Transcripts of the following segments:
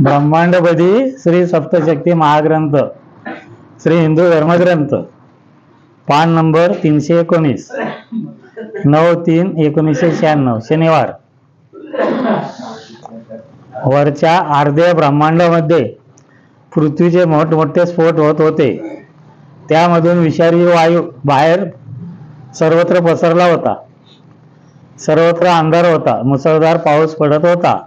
ब्रह्मांडपदी श्री सप्तशक्ती महाग्रंथ श्री हिंदू धर्मग्रंथ पान नंबर 319 9/3/1996 शनिवार. वरच्या अर्ध्या ब्रह्मांडामध्ये पृथ्वीचे मोठमोठे स्फोट होत होते. त्यामधून विषारी वायू बाहेर सर्वत्र पसरला होता. सर्वत्र अंधार होता. मुसळधार पाऊस पडत होता.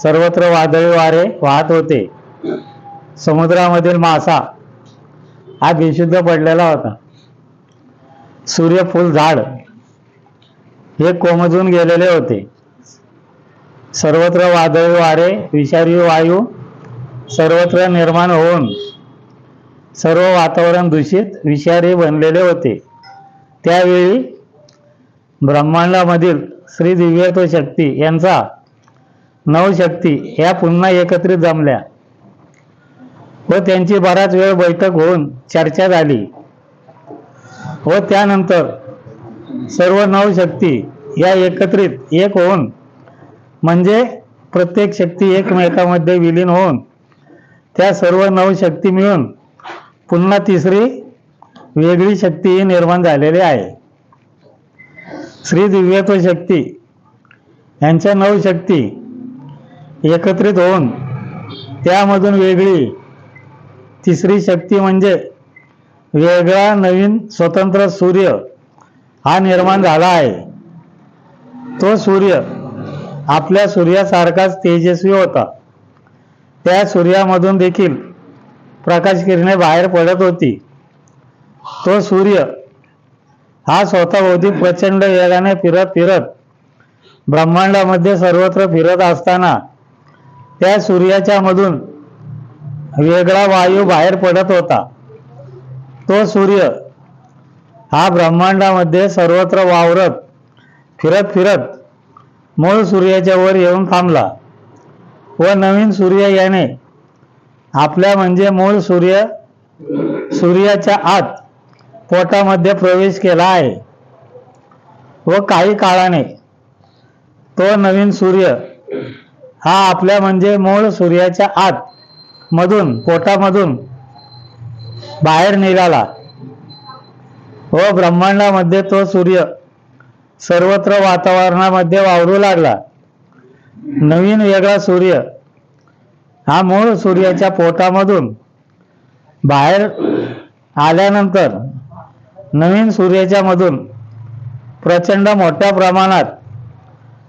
सर्वत्र वादळी वारे वाहत होते. समुद्रामधील मासा हा बेशुद्ध पडलेला होता. सूर्यफूल झाड हे कोमजून गेलेले होते. सर्वत्र वादळी वारे विषारी वायू सर्वत्र निर्माण होऊन सर्व वातावरण दूषित विषारी बनलेले होते. त्यावेळी ब्रह्मांडामधील श्री दिव्यत्व शक्ती यांचा 9 शक्ती या पुन्हा एकत्रित जमल्या व त्यांची बराच वेळ बैठक होऊन चर्चा झाली व त्यानंतर सर्व 9 शक्ती या एकत्रित एक होऊन म्हणजे प्रत्येक शक्ती एकमेकांमध्ये विलीन होऊन त्या सर्व 9 शक्ती मिळून पुन्हा तिसरी वेगळी शक्ती निर्माण झालेली आहे. श्री दिव्यत्व शक्ती यांच्या 9 शक्ती एकत्रित होऊन त्यामधून वेगळी तिसरी शक्ती म्हणजे वेगळा नवीन स्वतंत्र सूर्य हा निर्माण झाला आहे. तो सूर्य आपल्या सूर्यासारखाच तेजस्वी होता. त्या सूर्यामधून देखील प्रकाश किरणे बाहेर पडत होती. तो सूर्य हा स्वतःभोवती प्रचंड वेगाने फिरत फिरत ब्रह्मांडामध्ये सर्वत्र फिरत असताना त्या सूर्याच्या मधून वेगळा वायू बाहेर पडत होता. तो सूर्य हा ब्रह्मांडामध्ये सर्वत्र वावरत फिरत फिरत मूळ सूर्याच्या वर येऊन थांबला व नवीन सूर्य याने आपल्या म्हणजे मूळ सूर्याच्या आत पोटामध्ये प्रवेश केला आहे व काही काळाने तो नवीन सूर्य हा आपल्या म्हणजे मूळ सूर्याच्या आत मधून पोटामधून बाहेर निघाला व ब्रह्मांडामध्ये तो सूर्य सर्वत्र वातावरणामध्ये वावरू लागला. नवीन वेगळा सूर्य हा मूळ सूर्याच्या पोटामधून बाहेर आल्यानंतर नवीन सूर्याच्या मधून प्रचंड मोठ्या प्रमाणात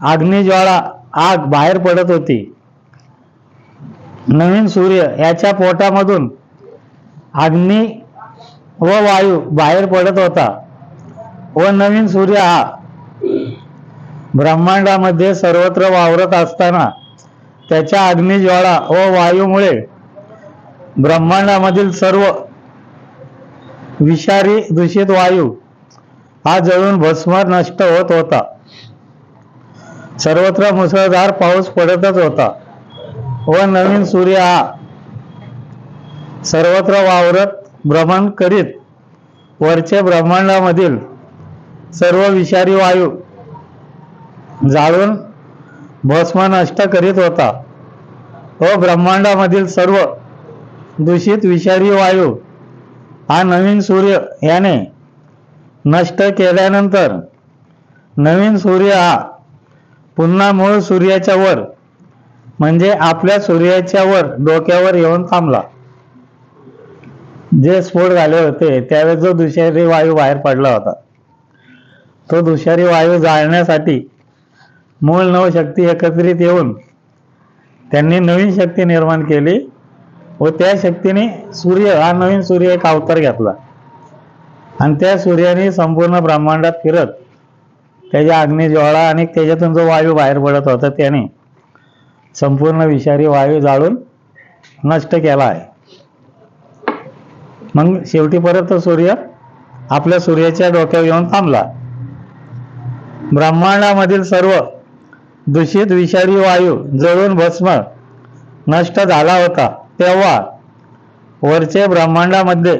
अग्निज्वाळा आग बाहेर पडत होती. नवीन सूर्य याच्या पोटामधून अग्नी व वायू बाहेर पडत होता व नवीन सूर्य हा ब्रह्मांडामध्ये सर्वत्र वावरत असताना त्याच्या अग्निज्वाळा व वायूमुळे ब्रह्मांडामधील सर्व विषारी दूषित वायू हा जळून भस्म नष्ट होत होता. सर्वत्र मुसळधार पाऊस पडतच होता व नवीन सूर्य हा सर्वत्र वावरत भ्रमण करीत वरचे ब्रह्मांडामधील सर्व विषारी वायू जाळून भस्म नष्ट करीत होता व ब्रह्मांडामधील सर्व दूषित विषारी वायू हा नवीन सूर्य याने नष्ट केल्यानंतर नवीन सूर्य हा पुन्हा मूळ सूर्याच्या वर म्हणजे आपल्या सूर्याच्या वर डोक्यावर येऊन थांबला. जे स्फोट झाले होते त्यावेळेस जो दुषारी वायू बाहेर पडला होता तो दुषारी वायू जाळण्यासाठी मूळ 9 शक्ती एकत्रित येऊन त्यांनी नवीन शक्ती निर्माण केली व त्या शक्तीने सूर्य हा नवीन सूर्य एक अवतार घेतला आणि त्या सूर्याने संपूर्ण ब्रह्मांडात फिरत त्याच्या अग्निज्वाळा आणि त्याच्यातून जो वायू बाहेर पडत होता त्याने संपूर्ण विषारी वायू जाळून नष्ट केला आहे. मग शेवटी परत सूर्य आपल्या सूर्याच्या डोक्यावर येऊन थांबला. ब्रह्मांडामधील सर्व दूषित विषारी वायू जळून भस्म नष्ट झाला होता तेव्हा वरचे ब्रह्मांडामध्ये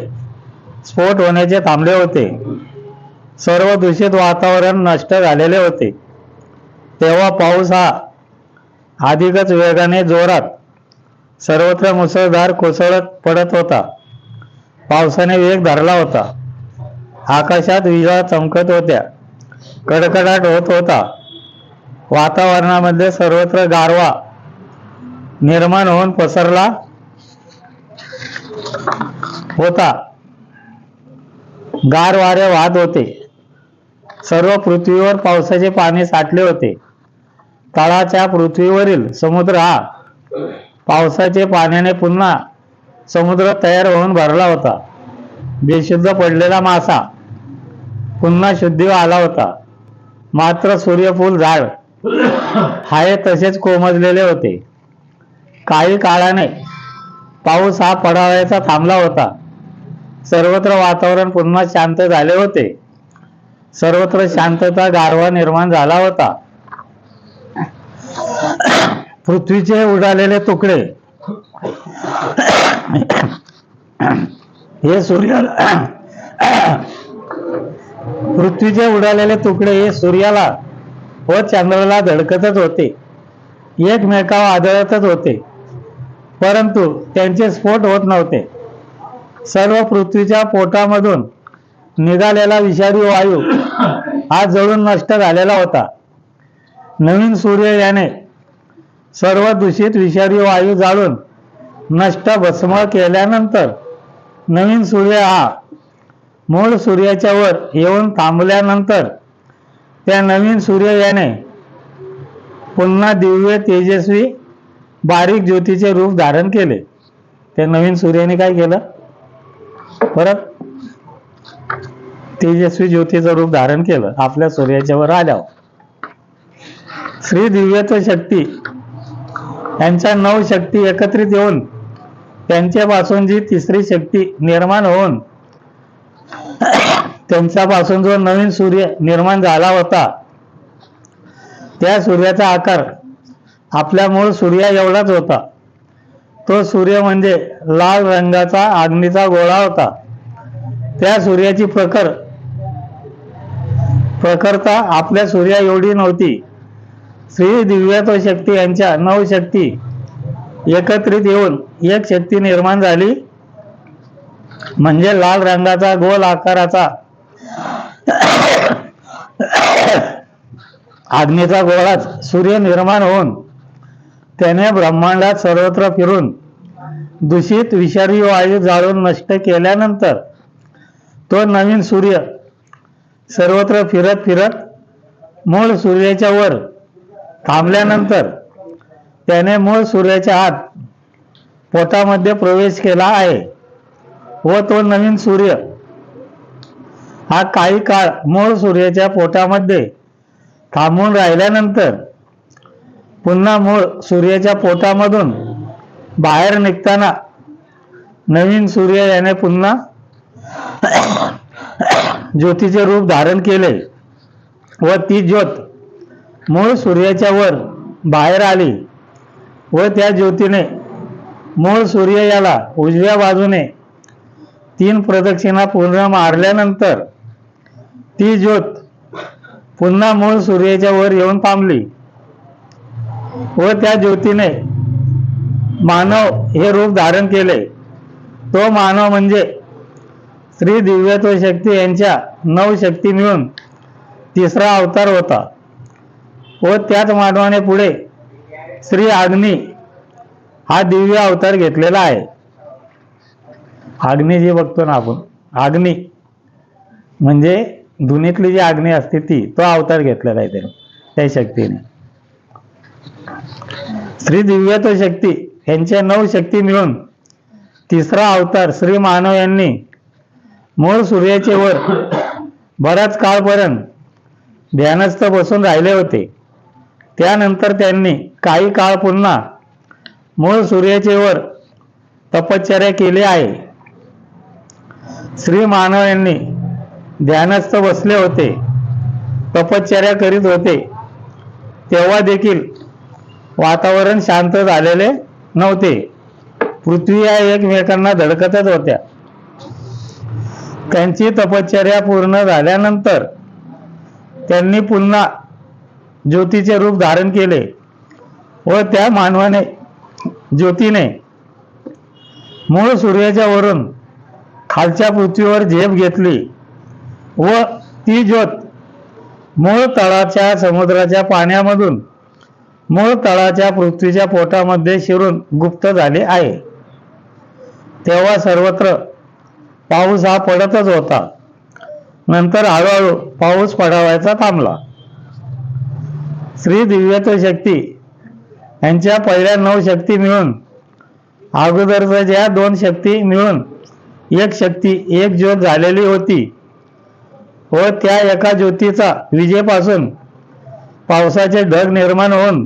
स्फोट होण्याचे थांबले होते. सर्व दूषित वातावरण नष्ट झालेले होते. तेव्हा पाऊस हा अधिकच वेगाने जोरात सर्वत्र मुसळधार कोसळत पडत होता. पावसाने वेग धरला होता. आकाशात विजा चमकत होत्या. कडकडाट होत होता. वातावरणामध्ये सर्वत्र गारवा निर्माण होऊन पसरला होता. गार वारे वाहत होते. सर्व पृथ्वीवर पावसाचे पाणी साठले होते. तळाच्या पृथ्वीवरील समुद्र हा पावसाचे पाण्याने पुन्हा समुद्र तयार होऊन भरला होता. बेशुद्ध पडलेला मासा पुन्हा शुद्धीवर आला होता. मात्र सूर्यफूल झाड हाय तसेच कोमजलेले होते. काही काळाने पाऊस हा पडावयाचा थांबला होता. सर्वत्र वातावरण पुन्हा शांत झाले होते. सर्वत्र शांतता, गारवा निर्माण झाला होता. पृथ्वीचे उडालेले तुकडे हे सूर्याला व चंद्राला धडकतच होते. एकमेकावर आदळतच होते, परंतु त्यांचे स्फोट होत नव्हते. सर्व पृथ्वीच्या पोटामधून निघालेला विषारी वायू हा जळून नष्ट झालेला होता. नवीन सूर्य याने सर्व दूषित विषारी वायू जाळून नष्ट भस्म केल्यानंतर नवीन सूर्य हा मूळ सूर्याच्या वर येऊन थांबल्यानंतर त्या नवीन सूर्य याने पुन्हा दिव्य तेजस्वी बारीक ज्योतीचे रूप धारण केले. त्या नवीन सूर्याने काय केलं? परत तेजस्वी ज्योतीचं रूप धारण केलं आपल्या सूर्याच्या वर आल्यावर. श्री दिव्यत्व शक्ती यांच्या 9 शक्ती एकत्रित येऊन त्यांच्यापासून जी तिसरी शक्ती निर्माण होऊन त्यांच्यापासून जो नवीन सूर्य निर्माण झाला होता, त्या सूर्याचा आकार आपल्या मूळ सूर्या एवढाच होता. तो सूर्य म्हणजे लाल रंगाचा अग्नीचा गोळा होता. त्या सूर्याची प्रखरता आपल्या सूर्या एवढी नव्हती. श्री दिव्यत्व शक्ती यांच्या 9 शक्ती एकत्रित येऊन एक शक्ती निर्माण झाली, म्हणजे लाल रंगाचा गोल आकाराचा अग्नीचा गोळाच सूर्य निर्माण होऊन त्याने ब्रह्मांडात सर्वत्र फिरून दूषित विषारी वायू जाळून नष्ट केल्यानंतर तो नवीन सूर्य सर्वत्र फिरत फिरत मूळ सूर्याच्या वर थांबल्यानंतर त्याने मूळ सूर्याच्या आत पोटामध्ये प्रवेश केला आहे व तो नवीन सूर्य हा काही काळ मूळ सूर्याच्या पोटामध्ये थांबून राहिल्यानंतर पुन्हा मूळ सूर्याच्या पोटामधून बाहेर निघताना नवीन सूर्य याने पुन्हा ज्योतीचे रूप धारण केले व ती ज्योत मूळ सूर्याच्या वर बाहेर आली व त्या ज्योतीने मूळ सूर्य याला उजव्या बाजूने 3 प्रदक्षिणा पूर्ण मारल्यानंतर ती ज्योत पुन्हा मूळ सूर्याच्या वर येऊन थांबली व त्या ज्योतीने मानव हे रूप धारण केले. तो मानव म्हणजे श्री दिव्यत्व शक्ती यांच्या 9 शक्ती मिळून तिसरा अवतार होता व त्याच मानवाने पुढे श्री अग्नी हा दिव्य अवतार घेतलेला आहे. अग्नी जी बघतो ना आपण, अग्नी म्हणजे धुनीतली जी अग्नी असते ती, तो अवतार घेतलेला आहे त्या शक्तीने. श्री दिव्यत्व शक्ती यांच्या 9 शक्ती मिळून तिसरा अवतार श्री मानव यांनी मूळ सूर्याचे वर बराच काळपर्यंत ध्यानस्थ बसून राहिले होते. त्यानंतर त्यांनी काही काळ पुन्हा मूळ सूर्याचे वर तपश्चर्या केली आहे. श्री मानव यांनी ध्यानस्थ बसले होते, तपश्चर्या करीत होते, तेव्हा देखील वातावरण शांत झालेले नव्हते. पृथ्वी या एकमेकांना धडकतच होत्या. त्यांची तपश्चर्या पूर्ण झाल्यानंतर त्यांनी पुन्हा ज्योतीचे रूप धारण केले व त्या मानवाने ज्योतीने मूळ सूर्याच्या वरून खालच्या पृथ्वीवर झेप घेतली व ती ज्योत मूळ तळाच्या समुद्राच्या पाण्यामधून मूळ तळाच्या पृथ्वीच्या पोटामध्ये शिरून गुप्त झाली आहे. तेव्हा सर्वत्र पाऊस हा पडतच होता. नंतर हळूहळू पाऊस पडावायचा थांबला. श्री दिव्यत्व शक्ती यांच्या पहिल्या 9 शक्ती मिळून अगोदरच्या ज्या 2 शक्ती मिळून एक शक्ती एक ज्योत झालेली होती व त्या एका ज्योतीचा विजेपासून पावसाचे ढग निर्माण होऊन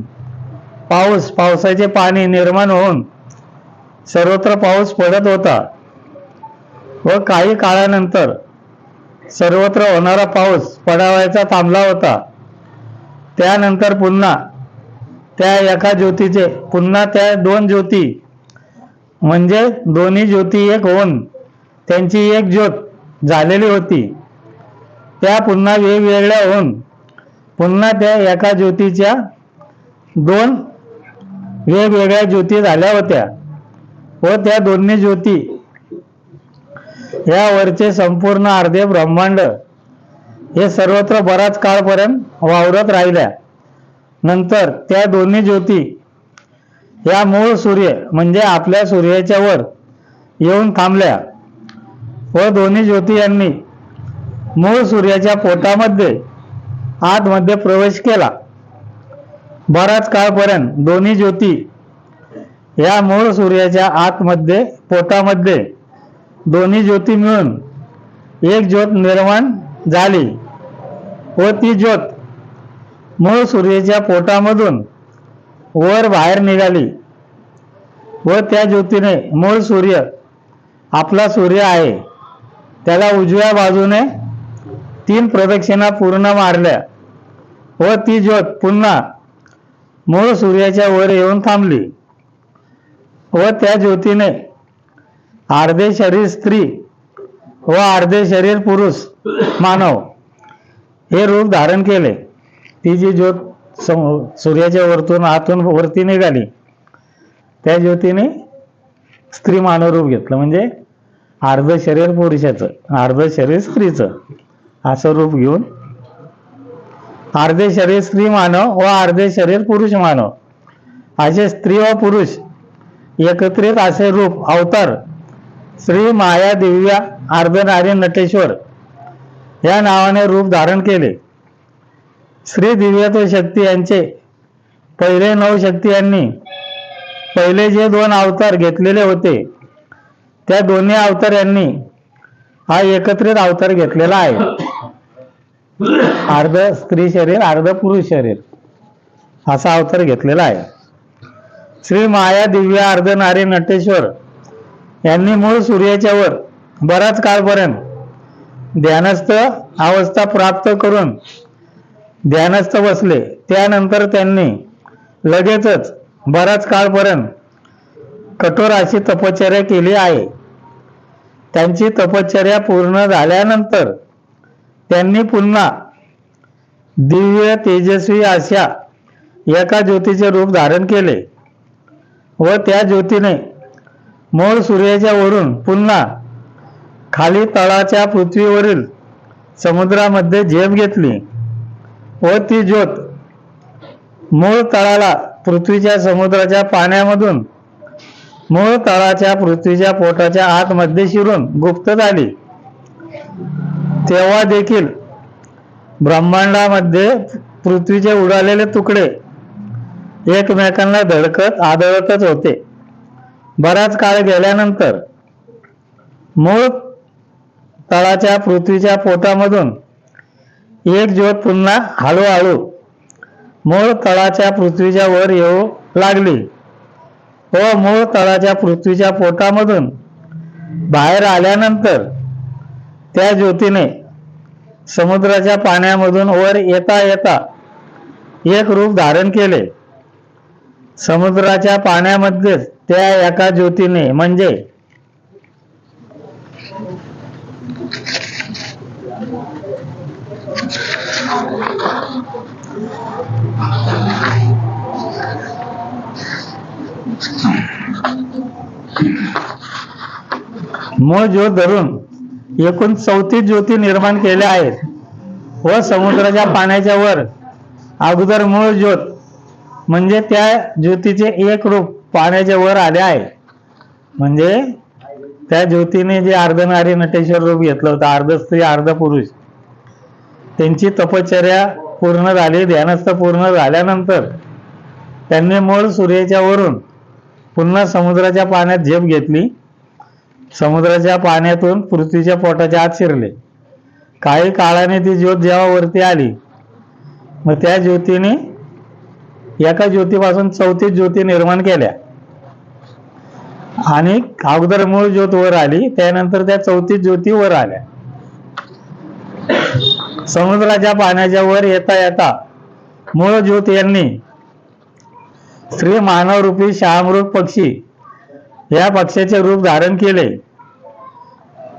पावसाचे पाणी निर्माण होऊन सर्वत्र पाऊस पडत होता व काही काळानंतर सर्वत्र होणारा पाऊस पडावायचा थांबला होता. त्यानंतर पुन्हा त्या एका ज्योतीचे पुन्हा त्या 2 ज्योती म्हणजे दोन्ही ज्योती एक होऊन त्यांची एक ज्योत झालेली होती. त्या पुन्हा वेगवेगळ्या होऊन पुन्हा त्या एका ज्योतीच्या 2 वेगवेगळ्या ज्योती झाल्या होत्या व त्या दोन्ही ज्योती यावरचे संपूर्ण अर्धे ब्रह्मांड हे सर्वत्र बराच काळपर्यंत वावरत राहिल्या. नंतर त्या दोन्ही ज्योती या मूळ सूर्य म्हणजे आपल्या सूर्याच्या वर येऊन थांबल्या व दोन्ही ज्योती यांनी मूळ सूर्याच्या पोटामध्ये आतमध्ये प्रवेश केला. बराच काळपर्यंत दोन्ही ज्योती या मूळ सूर्याच्या आतमध्ये पोटामध्ये दोन्ही ज्योती मिळून एक ज्योत निर्माण झाली व ती ज्योत मूळ सूर्याच्या पोटामधून वर बाहेर निघाली व त्या ज्योतीने मूळ सूर्य आपला सूर्य आहे त्याला उजव्या बाजूने 3 प्रदक्षिणा पूर्ण मारल्या व ती ज्योत पुन्हा मूळ सूर्याच्या वर येऊन थांबली व त्या ज्योतीने अर्धे शरीर स्त्री व अर्धे शरीर पुरुष मानव हे रूप धारण केले. ती जी ज्योत सूर्याच्या वरतून आतून वरती निघाली त्या ज्योतीने स्त्री मानव रूप घेतलं म्हणजे अर्ध शरीर पुरुषाचं अर्ध शरीर स्त्रीचं असं रूप घेऊन अर्धे शरीर स्त्री मानव व अर्धे शरीर पुरुष मानव असे स्त्री व पुरुष एकत्रित असे रूप अवतार श्री माया दिव्या अर्धनारी नटेश्वर या नावाने रूप धारण केले. श्री दिव्यत्व शक्ती यांचे पहिले 9 शक्ती यांनी पहिले जे 2 अवतार घेतलेले होते त्या दोन्ही अवतार यांनी हा एकत्रित अवतार घेतलेला आहे. अर्ध स्त्री शरीर अर्ध पुरुष शरीर असा अवतार घेतलेला आहे. श्री माया दिव्य अर्धनारी नटेश्वर यांनी मूळ सूर्याच्या वर बराच काळपर्यंत ध्यानस्थ अवस्था प्राप्त करून ध्यानस्थ बसले. त्यानंतर त्यांनी लगेचच बराच काळपर्यंत कठोर अशी तपश्चर्या केली आहे. त्यांची तपश्चर्या पूर्ण झाल्यानंतर त्यांनी पुन्हा दिव्य तेजस्वी अशा एका ज्योतीचे रूप धारण केले व त्या ज्योतीने मूळ सूर्याच्या वरून पुन्हा खाली तळाच्या पृथ्वीवरील समुद्रामध्ये झेप घेतली व ती ज्योत मूळ तळाला पृथ्वीच्या समुद्राच्या पाण्यामधून मूळ तळाच्या पृथ्वीच्या पोटाच्या आतमध्ये शिरून गुप्त झाली. तेव्हा देखील ब्रह्मांडामध्ये पृथ्वीचे उडालेले तुकडे एकमेकांना धडकत आदळतच होते. बराच काळ गेल्यानंतर मूळ तळाच्या पृथ्वीच्या पोटामधून एक ज्योत पुन्हा हळूहळू मूळ तळाच्या पृथ्वीच्या वर येऊ लागली व मूळ तळाच्या पृथ्वीच्या पोटामधून बाहेर आल्यानंतर त्या ज्योतीने समुद्राच्या पाण्यामधून वर येता येता एक रूप धारण केले. समुद्राच्या पाण्यामध्येच त्या एका ज्योतीने म्हणजे मूळ ज्योत धरून एकूण 34 ज्योती निर्माण केल्या आहेत व समुद्राच्या पाण्याच्या वर अगोदर मूळ ज्योत म्हणजे त्या ज्योतीचे एक रूप पाण्याच्या वर आले आहे. म्हणजे त्या ज्योतीने जे अर्धनारी नटेश्वर रूप घेतलं होतं, अर्ध स्त्री अर्ध पुरुष, त्यांची तपश्चर्या पूर्ण झाली, ध्यानस्थ पूर्ण झाल्यानंतर त्यांनी मूळ सूर्याच्या वरून पुन्हा समुद्राच्या पाण्यात झेप घेतली. समुद्राच्या पाण्यातून पृथ्वीच्या पोटाच्या आत शिरले. काही काळाने ती ज्योत जेव्हा वरती आली, मग त्या ज्योतीने एका ज्योतीपासून 34 ज्योती निर्माण केल्या आणि अगोदर मूळ ज्योत वर आली, त्यानंतर त्या 34 ज्योती वर आल्या. समुद्राच्या पाण्याच्या वर येता येता मूळ ज्योत यांनी श्री मानव रूपी शहामृग पक्षी या पक्षाचे रूप धारण केले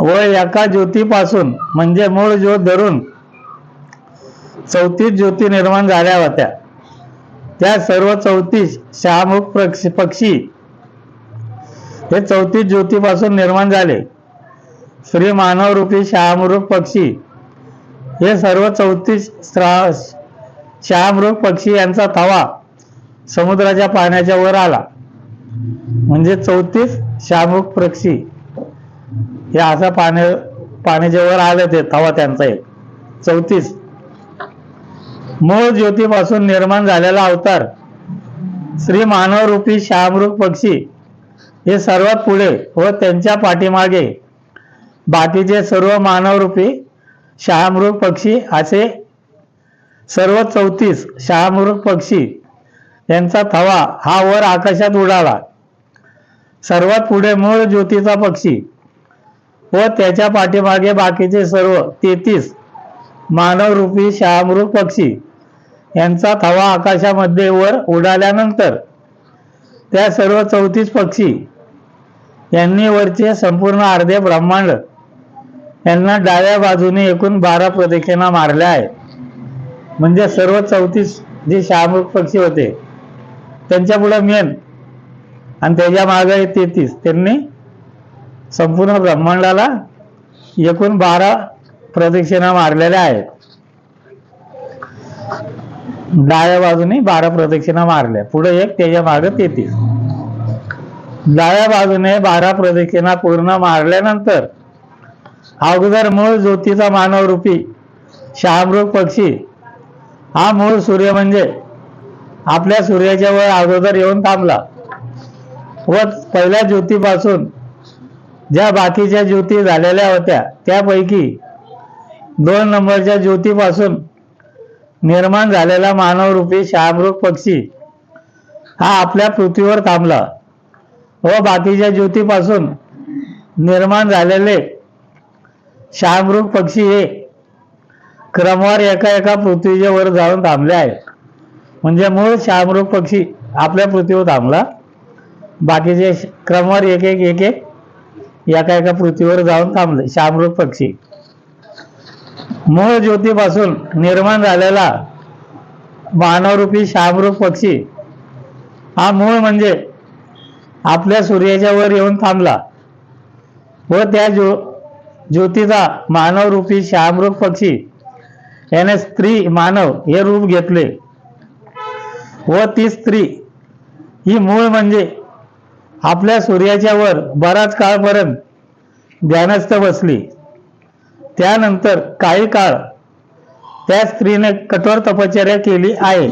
व एका ज्योतीपासून म्हणजे मूळ ज्योत धरून 34 ज्योती निर्माण झाल्या होत्या. त्या सर्व 34 शहामृग पक्षी हे 34 ज्योतीपासून निर्माण झाले. श्री मानव रूपी शहामृग पक्षी हे सर्व 34 शहामृग पक्षी यांचा थवा समुद्राच्या पाण्याच्या वर आला. म्हणजे 34 शहामृग पक्षी हे असा पाण्याच्या वर आले, ते थवा त्यांचा एक 34. मूळ ज्योतीपासून निर्माण झालेला अवतार श्री मानव रूपी शहामृग पक्षी हे सर्वात पुढे व त्यांच्या पाठीमागे बाकीचे सर्व मानव रूपी शहामृग पक्षी असे सर्व 34 शहामृग पक्षी यांचा थवा हा वर आकाशात उडाला. सर्वात पुढे मूळ ज्योतीचा पक्षी व त्याच्या पाठीमागे बाकीचे सर्व 33 मानव रूपी शहामृग पक्षी यांचा थवा आकाशामध्ये वर उडाल्यानंतर त्या सर्व 34 पक्षी यांनी वरचे संपूर्ण अर्धे ब्रह्मांड यांना डाव्या बाजूने एकूण 12 प्रदक्षिणा मारल्या आहेत. म्हणजे सर्व 34 जे शहामृग पक्षी होते त्यांच्या पुढे मेन आणि त्याच्या मागे 33, त्यांनी संपूर्ण ब्रह्मांडाला एकूण 12 प्रदक्षिणा मारलेल्या आहेत. डाव्या बाजूने 12 प्रदक्षिणा मारल्या, पुढे एक, त्याच्या मागे 33. डाव्या बाजूने 12 प्रदक्षिणा पूर्ण मारल्यानंतर अगोदर मूळ ज्योतीचा मानव रूपी शहामृग पक्षी हा मूळ सूर्य म्हणजे आपल्या सूर्याच्या वर अगोदर येऊन थांबला व पहिल्या ज्योतीपासून ज्या बाकीच्या ज्योती झालेल्या होत्या त्यापैकी 2 नंबरच्या ज्योतीपासून निर्माण झालेला मानव रूपी शहामृग पक्षी हा आपल्या पृथ्वीवर थांबला व बाकीच्या ज्योतीपासून निर्माण झालेले शहामृग पक्षी हे क्रमवार एका पृथ्वीच्या वर जाऊन थांबले आहेत. म्हणजे मूळ शहामृग पक्षी आपल्या पृथ्वीवर थांबला, बाकीचे क्रमवार एक एका पृथ्वीवर जाऊन थांबले शहामृग पक्षी. मूळ ज्योतीपासून निर्माण झालेला मानवरूपी शहामृग पक्षी हा मूळ म्हणजे आपल्या सूर्याच्या वर येऊन थांबला व त्या ज्योतीचा मानवरूपी शहामृग पक्षी याने स्त्री मानव हे रूप घेतले व ती स्त्री ही मूळ म्हणजे आपल्या सूर्याच्या वर बराच काळपर्यंत ध्यानस्थ बसली. त्यानंतर काही काळ त्या स्त्रीने कठोर तपश्चर्या केली आहे.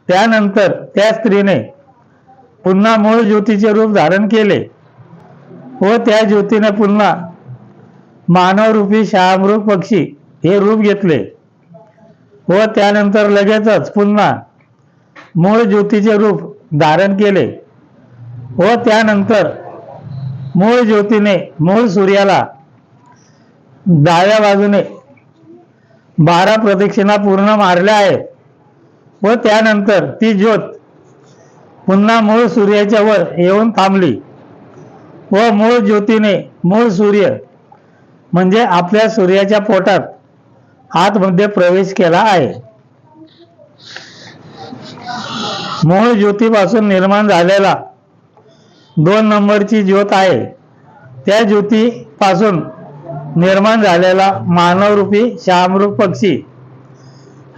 त्यानंतर त्या स्त्रीने पुन्हा मूळ ज्योतीचे रूप धारण केले व त्या ज्योतीने पुन्हा मानवरूपी शहामृग पक्षी हे रूप घेतले व त्यानंतर लगेचच पुन्हा मूळ ज्योतीचे रूप धारण केले व त्यानंतर मूळ ज्योतीने मूळ सूर्याला डाव्या बाजूने 12 प्रदक्षिणा पूर्ण मारल्या आहेत व त्यानंतर ती ज्योत पुन्हा मूळ सूर्याच्या वर येऊन थांबली व मूळ ज्योतीने मूळ सूर्य म्हणजे आपल्या सूर्याच्या पोटात आतमध्ये प्रवेश केला आहे. मूळ ज्योतीपासून निर्माण झालेला 2 नंबरची ज्योत आहे, त्या ज्योतीपासून निर्माण झालेला मानवरूपी शामरूप पक्षी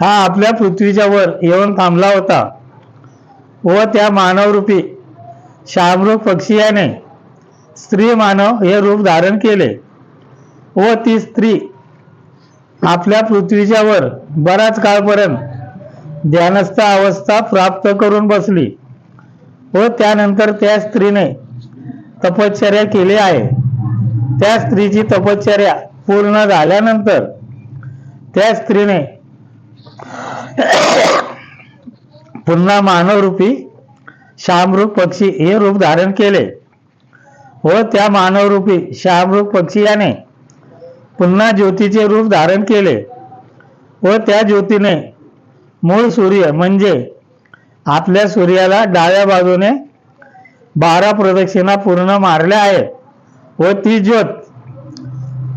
हा आपल्या पृथ्वीच्या वर येऊन थांबला होता व त्या मानवरूपी शामरूप पक्षी याने स्त्री मानव हे रूप धारण केले व ती स्त्री आपल्या पृथ्वीच्या वर बराच काळपर्यंत ध्यानस्थ अवस्था प्राप्त करून बसली व त्यानंतर त्या स्त्रीने तपश्चर्या केली आहे. त्या स्त्रीची तपश्चर्या पूर्ण झाल्यानंतर त्या स्त्रीने पुन्हा मानवरूपी शामरूप पक्षी हे रूप धारण केले व त्या मानवरूपी शामरूप पक्षी याने पुन्हा ज्योतीचे रूप धारण केले व त्या ज्योतीने मूळ सूर्य म्हणजे आपल्या सूर्याला डाव्या बाजूने 12 प्रदक्षिणा पूर्ण मारल्या आहेत व ती ज्योत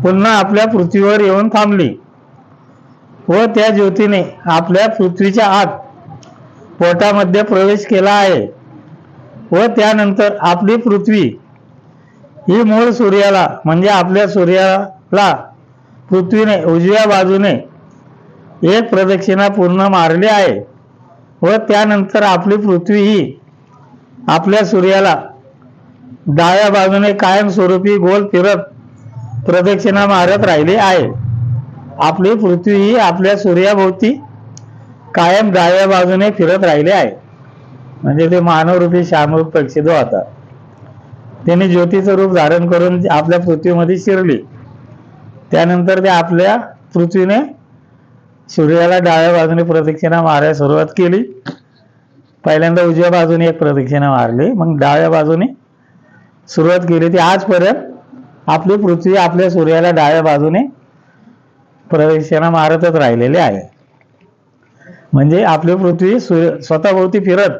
पुन्हा आपल्या पृथ्वीवर येऊन थांबली व त्या ज्योतीने आपल्या पृथ्वीच्या आत पोटामध्ये प्रवेश केला आहे व त्यानंतर आपली पृथ्वी ही मूळ सूर्याला म्हणजे आपल्या सूर्याला पृथ्वीने उजव्या बाजूने 1 प्रदक्षिणा पूर्ण मारली आहे व त्यानंतर आपली पृथ्वी ही आपल्या सूर्याला डाव्या बाजूने कायमस्वरूपी गोल फिरत प्रदक्षिणा मारत राहिली आहे. आपली पृथ्वी ही आपल्या सूर्याभोवती कायम डाव्या बाजूने फिरत राहिले आहे. म्हणजे ते मानवरूपी शामरूप पक्षी जो होता त्याने ज्योतीचं रूप धारण करून आपल्या पृथ्वीमध्ये शिरली. त्यानंतर ते आपल्या पृथ्वीने सूर्याला डाव्या बाजूने प्रदक्षिणा मारायला सुरुवात केली. पहिल्यांदा उजव्या बाजूने 1 प्रदक्षिणा मारली, मग डाव्या बाजूने सुरुवात केली. ती आजपर्यंत आपली पृथ्वी आपल्या सूर्याला डाव्या बाजूने प्रदक्षिणा मारतच राहिलेली आहे. म्हणजे आपली पृथ्वी स्वतःभोवती फिरत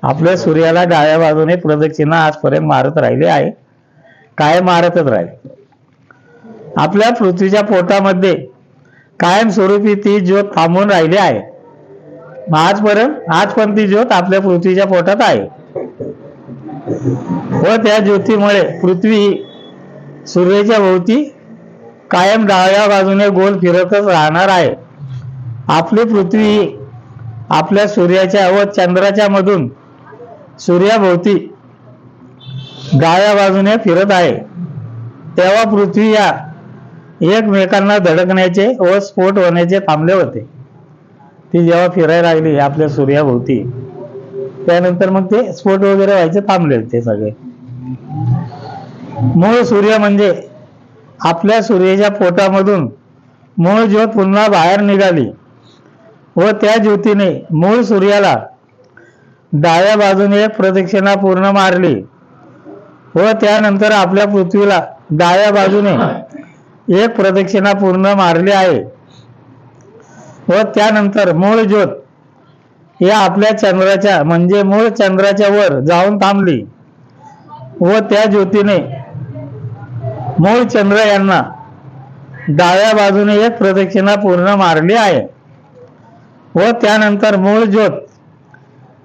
आपल्या सूर्याला डाव्या बाजूने प्रदक्षिणा आजपर्यंत मारत राहिली आहे, कायम मारतच राहील. आपल्या पृथ्वीच्या पोटामध्ये कायमस्वरूपी ती ज्योत थांबून राहिली आहे. आज पण ती ज्योत आपल्या पृथ्वीच्या पोटात आहे व त्या ज्योतीमुळे पृथ्वी सूर्याच्या भोवती कायम डाव्या बाजूने गोल फिरतच राहणार आहे. आपली पृथ्वी आपल्या सूर्याच्या व चंद्राच्या मधून सूर्याभोवती डाव्या बाजूने फिरत आहे. तेव्हा पृथ्वी या एकमेकांना धडकण्याचे व स्फोट होण्याचे थांबले होते. ती जेव्हा फिरायला लागली आपल्या सूर्याभोवती त्यानंतर मग ते स्फोट वगैरे व्हायचे थांबले ते सगळे. मूळ सूर्य म्हणजे आपल्या सूर्याच्या पोटामधून मूळ ज्योत पुन्हा बाहेर निघाली व त्या ज्योतीने मूळ सूर्याला डाव्या बाजूने 1 प्रदक्षिणा पूर्ण मारली व त्यानंतर आपल्या पृथ्वीला डाव्या बाजूने 1 प्रदक्षिणा पूर्ण मारली आहे व त्यानंतर मूळ ज्योत ही आपल्या चंद्राच्या म्हणजे मूळ चंद्राच्या वर जाऊन थांबली व त्या ज्योतीने मूळ चंद्र यांना डाव्या बाजूने 1 प्रदक्षिणा पूर्ण मारली आहे व त्यानंतर मूळ ज्योत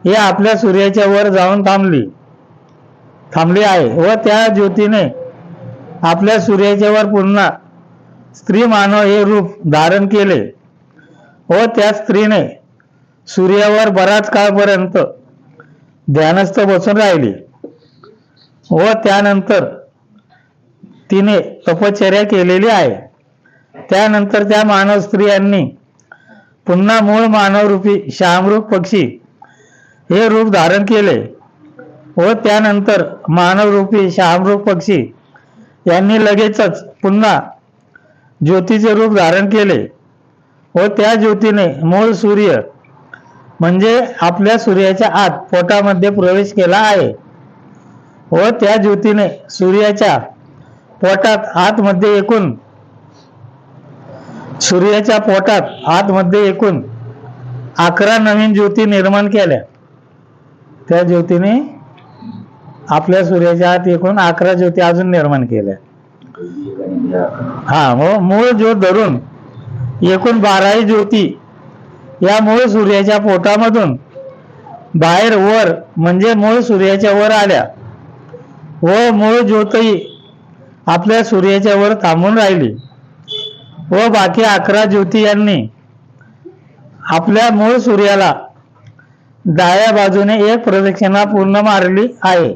ही आपल्या सूर्याच्या वर जाऊन थांबली आहे व त्या ज्योतीने आपल्या सूर्याच्या वर पुन्हा स्त्री मानव हे रूप धारण केले व त्या स्त्रीने सूर्यावर बराच काळपर्यंत ध्यानस्थ बसून राहिली व त्यानंतर तिने तपश्चर्या केलेली आहे. त्यानंतर त्या मानव स्त्रियांनी पुन्हा मूळ मानवरूपी शामरूप पक्षी हे रूप धारण केले व त्यानंतर मानवरूपी शामरूप पक्षी यांनी लगेचच पुन्हा ज्योतीचे रूप धारण केले व त्या ज्योतीने मूळ सूर्य म्हणजे आपल्या सूर्याच्या आत पोटामध्ये प्रवेश केला आहे व त्या ज्योतीने सूर्याच्या पोटात आतमध्ये एकूण 11 नवीन ज्योती निर्माण केल्या. त्या ज्योतीने आपल्या सूर्याच्या आत एकूण 11 ज्योती अजून निर्माण केल्या. व मूळ ज्योत धरून एकूण 12 ज्योती या मूळ सूर्याच्या पोटामधून बाहेर वर म्हणजे मूळ सूर्याच्या वर आल्या व मूळ ज्योतही आपल्या सूर्याच्या वर थांबून राहिली व बाकी 11 ज्योती यांनी आपल्या मूळ सूर्याला डाव्या बाजूने एक प्रदक्षिणा पूर्ण मारली आहे.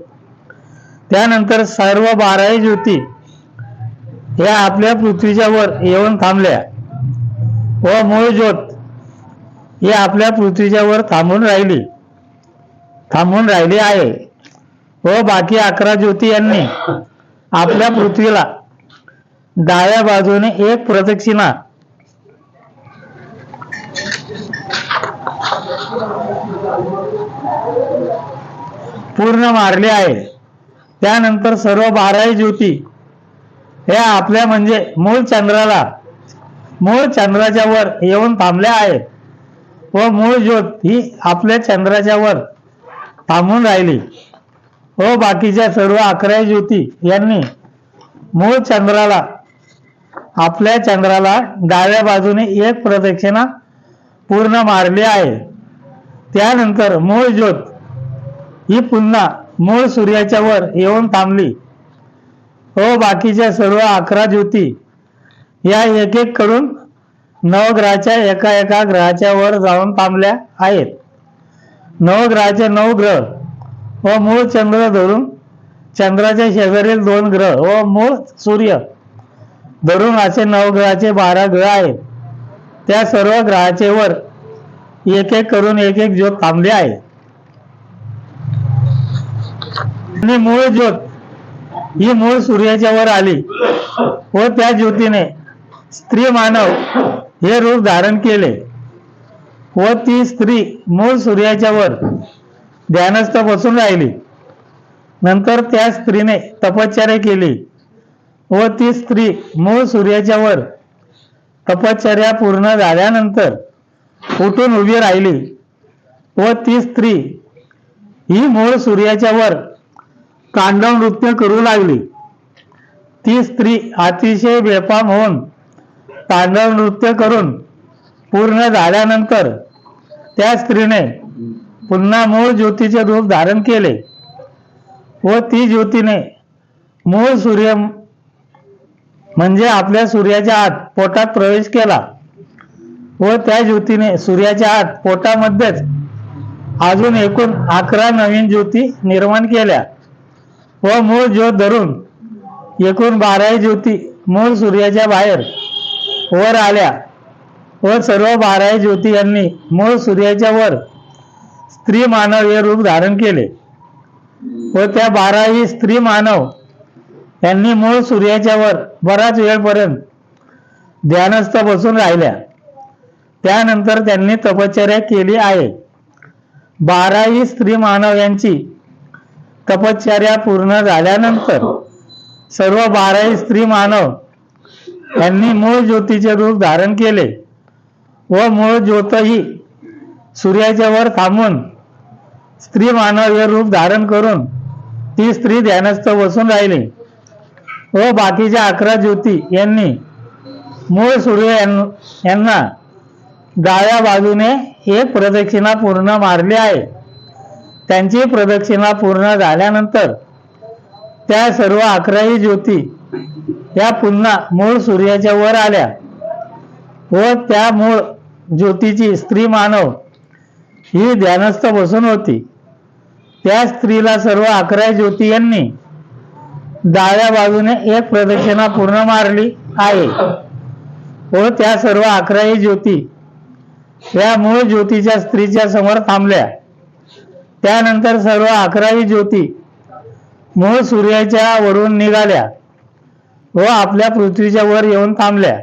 त्यानंतर सर्व 12 ज्योती या आपल्या पृथ्वीच्या वर येऊन थांबल्या व मूळ ज्योत ही आपल्या पृथ्वीच्या वर थांबून राहिली आहे व बाकी 11 ज्योती यांनी आपल्या पृथ्वीला डाव्या बाजूने एक प्रदक्षिणा पूर्ण मारली आहे. त्यानंतर सर्व 12 ज्योती ह्या आपल्या म्हणजे मूळ चंद्राच्या वर येऊन थांबल्या आहेत व मूळ ज्योत ही आपल्या चंद्राच्या वर थांबून राहिली व बाकीच्या सर्व 11 ज्योती यांनी मूळ चंद्राला आपल्या चंद्राला डाव्या बाजूने एक प्रदक्षिणा पूर्ण मारली आहे. त्यानंतर मूळ ज्योत ही पुन्हा मूळ सूर्याच्या वर येऊन थांबली व बाकीच्या सर्व 11 ज्योती या एक एक करून नवग्रहाच्या एका ग्रहाच्या वर जाऊन थांबल्या आहेत. नवग्रहाचे 9 ग्रह व मूळ चंद्र धरून चंद्राच्या शेजारील 2 ग्रह व मूळ सूर्य धरून असे नवग्रहाचे 12 ग्रह आहेत. त्या सर्व ग्रहाचे वर एक एक करून एक एक ज्योत थांबली आहे. आणि मूळ ज्योत ही मूळ सूर्याच्या वर आली व त्या ज्योतीने स्त्री मानव हे रूप धारण केले व ती स्त्री मूळ सूर्याच्या वर ध्यानस्थ बसून राहिली. नंतर त्या स्त्रीने तपश्चर्या केली व ती स्त्री मूळ सूर्याच्या वर तपश्चर्या पूर्ण झाल्यानंतर उठून उभी राहिली व ती स्त्री ही मूळ सूर्याच्या वर तांडव नृत्य करू लागली. ती स्त्री अतिशय बेफाम होऊन तांडव नृत्य करून पूर्ण झाल्यानंतर त्या स्त्रीने पुन्हा मूळ ज्योतीचे रूप धारण केले व ती ज्योतीने मूळ सूर्य म्हणजे आपल्या सूर्याच्या आत पोटात प्रवेश केला व त्या ज्योतीने सूर्याच्या आत पोटामध्येच अजून एकूण 11 नवीन ज्योती निर्माण केल्या व मूळ ज्योत धरून एकूण 12 ज्योती मूळ सूर्याच्या बाहेर वर आल्या व सर्व 12 ज्योती यांनी मूळ सूर्याच्या वर स्त्री मानव हे रूप धारण केले व त्या 12 स्त्री मानव यांनी मूळ सूर्याच्या वर बराच वेळपर्यंत ध्यानस्थ बसून राहिल्या. त्यानंतर त्यांनी तपश्चर्या केली आहे. 12 स्त्री मानव यांची तपश्चर्या पूर्ण झाल्यानंतर सर्व 12 स्त्री मानव यांनी मूळ ज्योतीचे रूप धारण केले व मूळ ज्योतही सूर्याच्या वर थांबून स्त्री मानव हे रूप धारण करून ती स्त्री ध्यानस्थ बसून राहिली व बाकीच्या 11 ज्योती यांनी मूळ सूर्य यांना डाव्या बाजूने एक प्रदक्षिणा पूर्ण मारली आहे. त्यांची प्रदक्षिणा पूर्ण झाल्यानंतर त्या सर्व 11 ज्योती या पुन्हा मूळ सूर्याच्या वर आल्या व त्या मूळ ज्योतीची स्त्री मानव ही ध्यानस्थ बसून होती. त्या स्त्रीला सर्व 11 ज्योती यांनी डाव्या बाजूने एक प्रदक्षिणा पूर्ण मारली आहे व त्या सर्व 11 ज्योती या मूळ ज्योतीच्या स्त्रीच्या समोर थांबल्या. त्यानंतर सर्व 11 ज्योती मूळ सूर्याच्या वरून निघाल्या व आपल्या पृथ्वीच्या वर येऊन थांबल्या.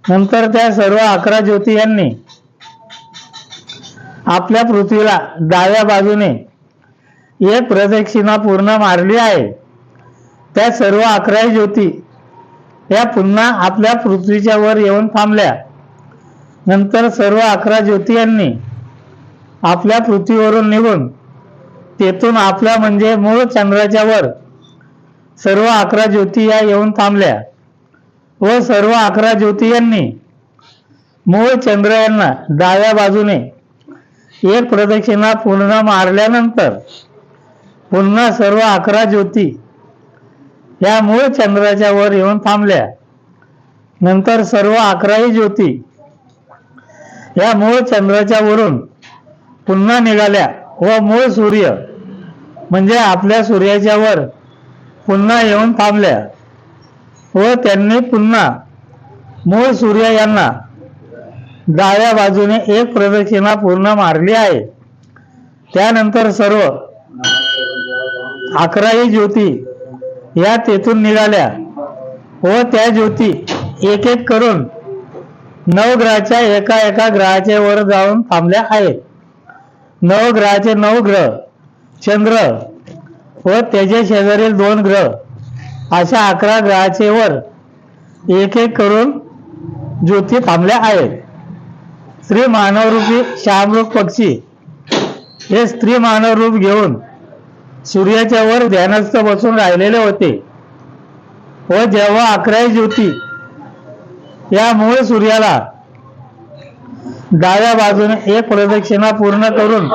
नंतर त्या सर्व 11 ज्योती यांनी आपल्या पृथ्वीला डाव्या बाजूने एक प्रदक्षिणा पूर्ण मारली आहे. त्या सर्व 11 ज्योती या पुन्हा आपल्या पृथ्वीच्या वर येऊन थांबल्या. नंतर सर्व 11 ज्योती यांनी आपल्या पृथ्वीवरून निघून तेथून आपल्या म्हणजे मूळ चंद्राच्या वर सर्व 11 ज्योती या येऊन थांबल्या व सर्व 11 ज्योती यांनी मूळ चंद्र यांना डाव्या बाजूने एक प्रदक्षिणा पूर्ण मारल्यानंतर पुन्हा सर्व 11 ज्योती या मूळ चंद्राच्या वर येऊन थांबल्या. नंतर सर्व 11ही ज्योती या मूळ चंद्राच्या वरून पुन्हा निघाल्या व मूळ सूर्य म्हणजे आपल्या सूर्याच्या वर पुन्हा येऊन थांबल्या व त्यांनी पुन्हा मूळ सूर्य यांना डाव्या बाजूने एक प्रदक्षिणा पूर्ण मारली आहे. त्यानंतर सर्व 11ही ज्योती या तेथून निघाल्या व त्या ज्योती एक एक करून नवग्रहाच्या एका एका ग्रहाचे वर जाऊन थांबल्या आहेत. नवग्रहाचे 9 ग्रह, चंद्र व त्याच्या शेजारील 2 ग्रह अशा 11 ग्रहाचे वर एक एक करून ज्योती थांबल्या आहेत. स्त्री मानवरूपी शामरूप पक्षी हे स्त्री मानव रूप घेऊन सूर्याच्या वर ध्यानस्थ बसून राहिलेले होते व जेव्हा 11 ज्योती या मूळ सूर्याला डाव्या बाजूने एक प्रदक्षिणा पूर्ण करून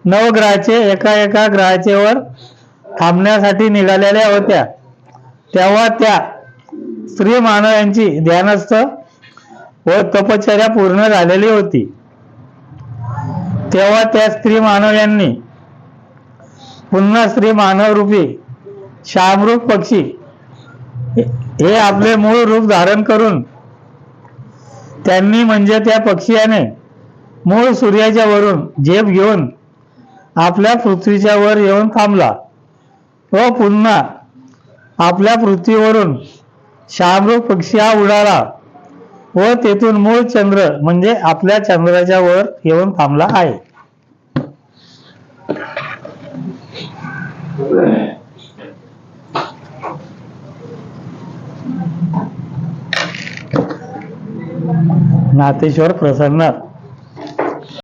नवग्रहाचे एका एका ग्रहाचे वर थांबण्यासाठी निघालेल्या होत्या, तेव्हा त्या स्त्री मानव यांची ध्यानस्थ व तपश्चर्या पूर्ण झालेली होती. तेव्हा त्या स्त्री मानव यांनी पुन्हा स्त्री मानव रूपी शामरूप पक्षी हे आपले मूळ रूप धारण करून त्यांनी म्हणजे त्या पक्षीयाने मूळ सूर्याच्या वरून झेप घेऊन आपल्या पृथ्वीच्या वर येऊन थांबला व पुन्हा आपल्या पृथ्वीवरून शामरूप पक्षी हा उडाला व तेथून मूळ चंद्र म्हणजे आपल्या चंद्राच्या वर येऊन थांबला आहे. नाथेश्वर प्रसन्न